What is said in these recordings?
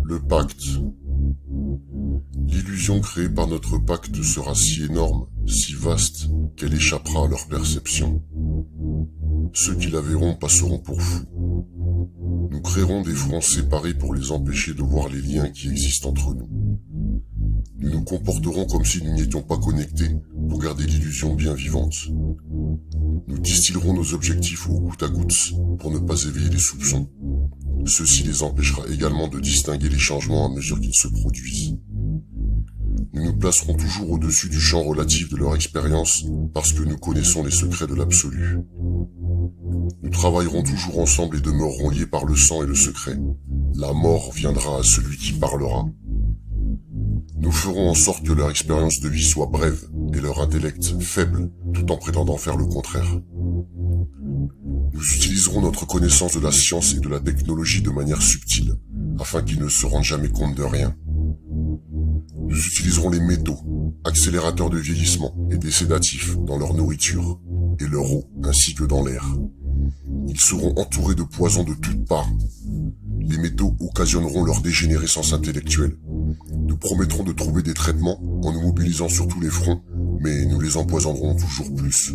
Le pacte. L'illusion créée par notre pacte sera si énorme, si vaste, qu'elle échappera à leur perception. Ceux qui la verront passeront pour fous. Nous créerons des fronts séparés pour les empêcher de voir les liens qui existent entre nous. Nous nous comporterons comme si nous n'étions pas connectés pour garder l'illusion bien vivante. Nous distillerons nos objectifs au goutte à goutte pour ne pas éveiller les soupçons. Ceci les empêchera également de distinguer les changements à mesure qu'ils se produisent. Nous nous placerons toujours au-dessus du champ relatif de leur expérience parce que nous connaissons les secrets de l'absolu. Nous travaillerons toujours ensemble et demeurerons liés par le sang et le secret. La mort viendra à celui qui parlera. Nous ferons en sorte que leur expérience de vie soit brève et leur intellect faible, tout en prétendant faire le contraire. Nous utiliserons notre connaissance de la science et de la technologie de manière subtile, afin qu'ils ne se rendent jamais compte de rien. Nous utiliserons les métaux, accélérateurs de vieillissement et des sédatifs dans leur nourriture et leur eau, ainsi que dans l'air. Ils seront entourés de poisons de toutes parts. Les métaux occasionneront leur dégénérescence intellectuelle. Nous promettrons de trouver des traitements en nous mobilisant sur tous les fronts, mais nous les empoisonnerons toujours plus.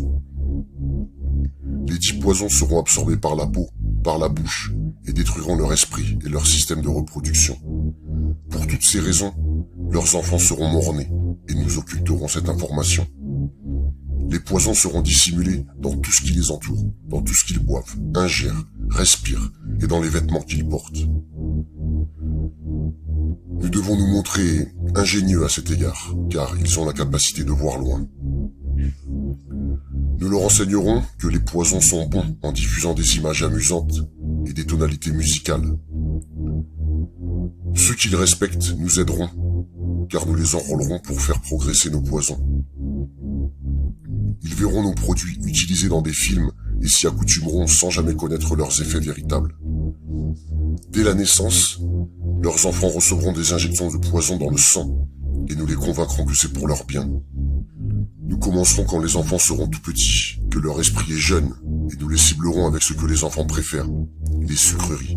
Les 10 poisons seront absorbés par la peau, par la bouche, et détruiront leur esprit et leur système de reproduction. Pour toutes ces raisons, leurs enfants seront mort-nés, et nous occulterons cette information. Les poisons seront dissimulés dans tout ce qui les entoure, dans tout ce qu'ils boivent, ingèrent, respirent, et dans les vêtements qu'ils portent. Nous devons nous montrer ingénieux à cet égard, car ils ont la capacité de voir loin. Nous leur enseignerons que les poisons sont bons en diffusant des images amusantes et des tonalités musicales. Ceux qui les respectent nous aideront, car nous les enrôlerons pour faire progresser nos poisons. Ils verront nos produits utilisés dans des films et s'y accoutumeront sans jamais connaître leurs effets véritables. Dès la naissance, leurs enfants recevront des injections de poison dans le sang et nous les convaincrons que c'est pour leur bien. Nous commencerons quand les enfants seront tout petits, que leur esprit est jeune, et nous les ciblerons avec ce que les enfants préfèrent, les sucreries.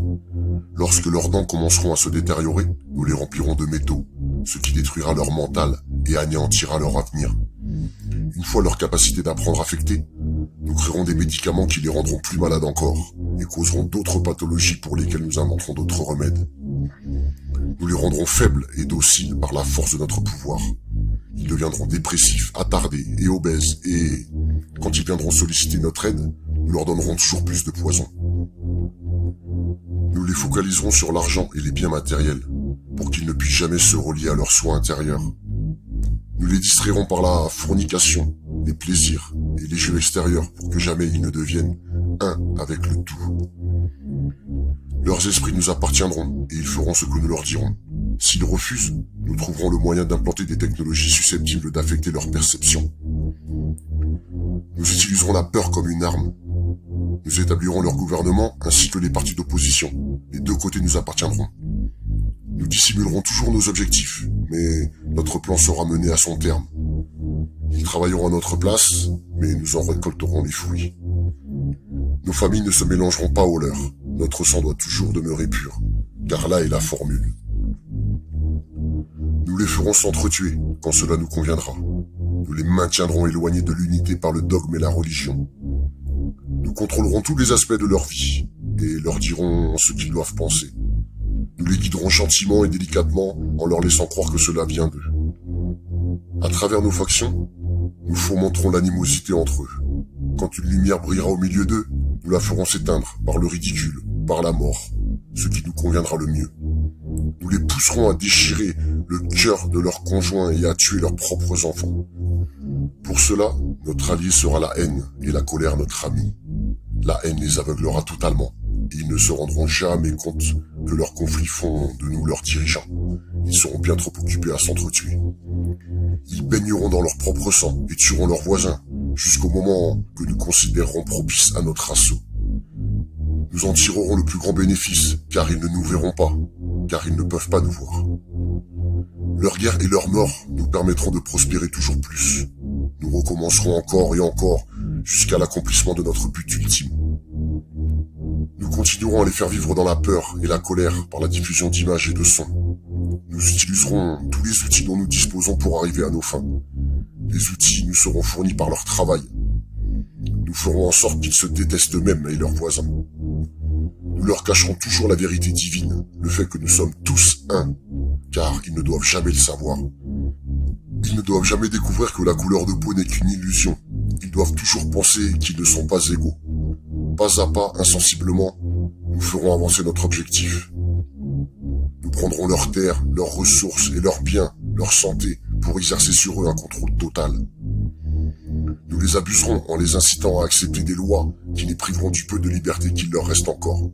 Lorsque leurs dents commenceront à se détériorer, nous les remplirons de métaux, ce qui détruira leur mental et anéantira leur avenir. Une fois leur capacité d'apprendre affectée, nous créerons des médicaments qui les rendront plus malades encore et causeront d'autres pathologies pour lesquelles nous inventerons d'autres remèdes. Nous les rendrons faibles et dociles par la force de notre pouvoir. Ils deviendront dépressifs, attardés et obèses et, quand ils viendront solliciter notre aide, nous leur donnerons toujours plus de poison. Nous les focaliserons sur l'argent et les biens matériels pour qu'ils ne puissent jamais se relier à leurs soins intérieurs. Nous les distrairons par la fornication, les plaisirs et les jeux extérieurs pour que jamais ils ne deviennent un avec le tout. Leurs esprits nous appartiendront et ils feront ce que nous leur dirons. S'ils refusent, nous trouverons le moyen d'implanter des technologies susceptibles d'affecter leur perception. Nous utiliserons la peur comme une arme. Nous établirons leur gouvernement ainsi que les partis d'opposition. Les deux côtés nous appartiendront. Nous dissimulerons toujours nos objectifs, mais notre plan sera mené à son terme. Ils travailleront à notre place, mais nous en récolterons les fruits. Nos familles ne se mélangeront pas aux leurs. Notre sang doit toujours demeurer pur, car là est la formule. Nous les ferons s'entretuer quand cela nous conviendra. Nous les maintiendrons éloignés de l'unité par le dogme et la religion. Nous contrôlerons tous les aspects de leur vie et leur dirons ce qu'ils doivent penser. Nous les guiderons gentiment et délicatement en leur laissant croire que cela vient d'eux. À travers nos factions, nous fomenterons l'animosité entre eux. Quand une lumière brillera au milieu d'eux, nous la ferons s'éteindre par le ridicule, par la mort, ce qui nous conviendra le mieux. Nous les pousserons à déchirer le cœur de leurs conjoints et à tuer leurs propres enfants. Pour cela, notre allié sera la haine et la colère notre ami. La haine les aveuglera totalement et ils ne se rendront jamais compte que leurs conflits font de nous leurs dirigeants. Ils seront bien trop occupés à s'entretuer. Ils baigneront dans leur propre sang et tueront leurs voisins jusqu'au moment que nous considérerons propice à notre assaut. Nous en tirerons le plus grand bénéfice, car ils ne nous verront pas, car ils ne peuvent pas nous voir. Leur guerre et leur mort nous permettront de prospérer toujours plus. Nous recommencerons encore et encore jusqu'à l'accomplissement de notre but ultime. Nous continuerons à les faire vivre dans la peur et la colère par la diffusion d'images et de sons. Nous utiliserons tous les outils dont nous disposons pour arriver à nos fins. Les outils nous seront fournis par leur travail. Nous ferons en sorte qu'ils se détestent eux-mêmes et leurs voisins. Nous leur cacherons toujours la vérité divine, le fait que nous sommes tous un, car ils ne doivent jamais le savoir. Ils ne doivent jamais découvrir que la couleur de peau n'est qu'une illusion. Ils doivent toujours penser qu'ils ne sont pas égaux. Pas à pas, insensiblement, nous ferons avancer notre objectif. Nous prendrons leurs terres, leurs ressources et leurs biens, leur santé, pour exercer sur eux un contrôle total. Nous les abuserons en les incitant à accepter des lois qui les priveront du peu de liberté qu'il leur reste encore.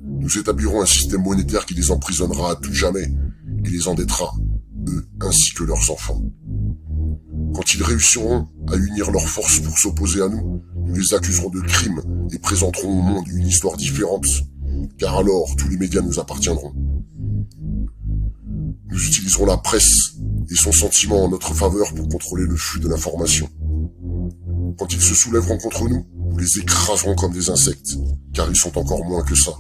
Nous établirons un système monétaire qui les emprisonnera à tout jamais et les endettera, eux ainsi que leurs enfants. Quand ils réussiront à unir leurs forces pour s'opposer à nous, nous les accuserons de crimes et présenterons au monde une histoire différente, car alors tous les médias nous appartiendront. Nous utiliserons la presse et son sentiment en notre faveur pour contrôler le flux de l'information. Quand ils se soulèveront contre nous, nous les écraserons comme des insectes, car ils sont encore moins que ça.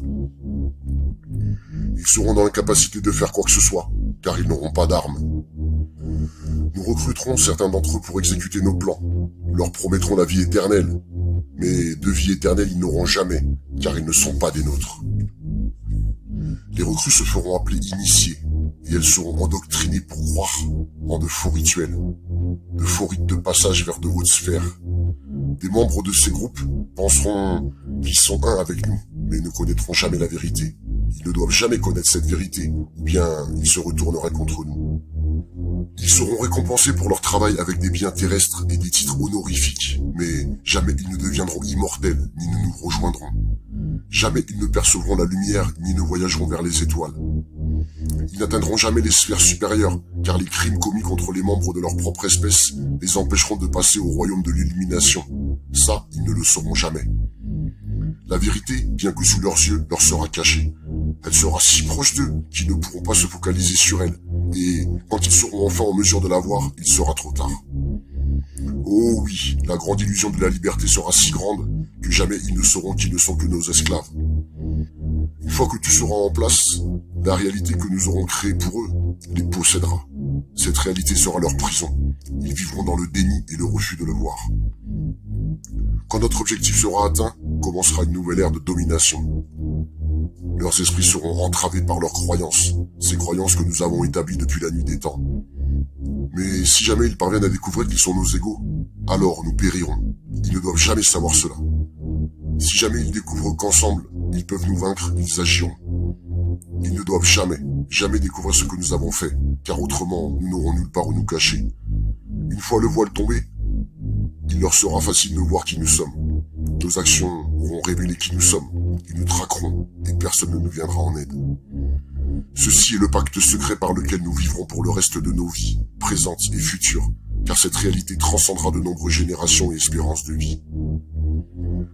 Ils seront dans l'incapacité de faire quoi que ce soit, car ils n'auront pas d'armes. Nous recruterons certains d'entre eux pour exécuter nos plans. Nous leur promettrons la vie éternelle. Mais de vie éternelle, ils n'auront jamais, car ils ne sont pas des nôtres. Les recrues se feront appeler initiés, et elles seront endoctrinées pour croire en de faux rituels, de faux rites de passage vers de hautes sphères. Des membres de ces groupes penseront qu'ils sont un avec nous, mais ne connaîtront jamais la vérité. Ils ne doivent jamais connaître cette vérité, ou bien ils se retourneraient contre nous. Ils seront récompensés pour leur travail avec des biens terrestres et des titres honorifiques, mais jamais ils ne deviendront immortels, ni ne nous rejoindront. Jamais ils ne percevront la lumière, ni ne voyageront vers les étoiles. Ils n'atteindront jamais les sphères supérieures, car les crimes commis contre les membres de leur propre espèce les empêcheront de passer au royaume de l'illumination. Ça, ils ne le sauront jamais. La vérité, bien que sous leurs yeux, leur sera cachée. Elle sera si proche d'eux qu'ils ne pourront pas se focaliser sur elle, et quand ils seront enfin en mesure de la voir, il sera trop tard. Oh oui, la grande illusion de la liberté sera si grande que jamais ils ne sauront qu'ils ne sont que nos esclaves. Une fois que tout sera en place, la réalité que nous aurons créée pour eux les possédera. Cette réalité sera leur prison. Ils vivront dans le déni et le refus de le voir. Quand notre objectif sera atteint, commencera une nouvelle ère de domination. Leurs esprits seront entravés par leurs croyances, ces croyances que nous avons établies depuis la nuit des temps. Mais si jamais ils parviennent à découvrir qu'ils sont nos égaux, alors nous périrons. Ils ne doivent jamais savoir cela. Si jamais ils découvrent qu'ensemble, ils peuvent nous vaincre, ils agiront. Ils ne doivent jamais, jamais découvrir ce que nous avons fait, car autrement, nous n'aurons nulle part où nous cacher. Une fois le voile tombé, il leur sera facile de voir qui nous sommes. Nos actions auront révélé qui nous sommes. Ils nous traqueront et personne ne nous viendra en aide. Ceci est le pacte secret par lequel nous vivrons pour le reste de nos vies, présentes et futures, car cette réalité transcendra de nombreuses générations et espérances de vie.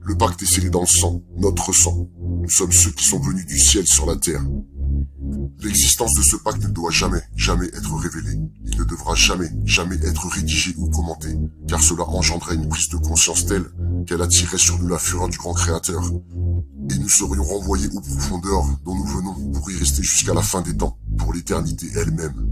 Le pacte est scellé dans le sang, notre sang. Nous sommes ceux qui sont venus du ciel sur la terre. L'existence de ce pacte ne doit jamais, jamais être révélée. Il ne devra jamais, jamais être rédigé ou commenté, car cela engendrerait une prise de conscience telle qu'elle attirerait sur nous la fureur du grand créateur. Et nous serions renvoyés aux profondeurs dont nous venons pour y rester jusqu'à la fin des temps, pour l'éternité elle-même.